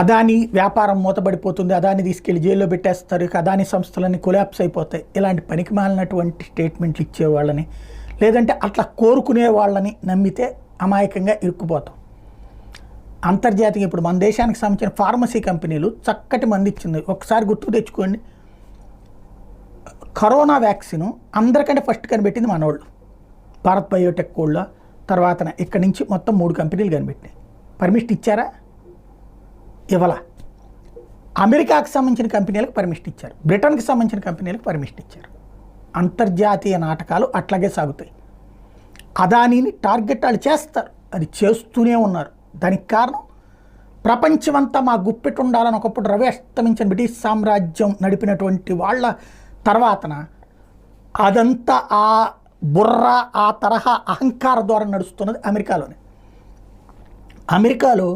అదాని వ్యాపారం మూతబడిపోతుంది, అదాని తీసుకెళ్లి జైల్లో పెట్టేస్తారు, ఇక అదాని సంస్థలన్నీ కొలాప్స్ అయిపోతాయి, ఇలాంటి పనికి మాలినటువంటి స్టేట్మెంట్లు ఇచ్చేవాళ్ళని లేదంటే అట్లా కోరుకునే వాళ్ళని నమ్మితే అమాయకంగా ఇరుక్కుపోతాం. అంతర్జాతీయ ఇప్పుడు మన దేశానికి సంబంధించిన ఫార్మసీ కంపెనీలు చక్కటి మంది ఇచ్చింది. ఒకసారి గుర్తుకు తెచ్చుకోండి, కరోనా వ్యాక్సిన్ అందరికంటే ఫస్ట్ కనిపెట్టింది మనోళ్ళు, భారత్ బయోటెక్ వాళ్ళ. తర్వాత ఇక్కడి నుంచి మొత్తం 3 కంపెనీలు కనిపెట్టినాయి. పర్మిషన్ ఇచ్చారా? ఇవ్వాల. అమెరికాకి సంబంధించిన కంపెనీలకు పర్మిషన్ ఇచ్చారు, బ్రిటన్కి సంబంధించిన కంపెనీలకు పర్మిషన్ ఇచ్చారు. అంతర్జాతీయ నాటకాలు అట్లాగే సాగుతాయి. అదానీని టార్గెట్ వాళ్ళు చేస్తారు, అది చేస్తూనే ఉన్నారు. దానికి కారణం ప్రపంచమంతా మా గుప్పెట్టు ఉండాలని ఒకప్పుడు రవి అస్తమించిన బ్రిటిష్ సామ్రాజ్యం నడిపినటువంటి వాళ్ళ తర్వాతన అదంతా ఆ బుర్ర ఆ తరహా అహంకార ద్వారా నడుస్తున్నది అమెరికాలోనే. అమెరికాలో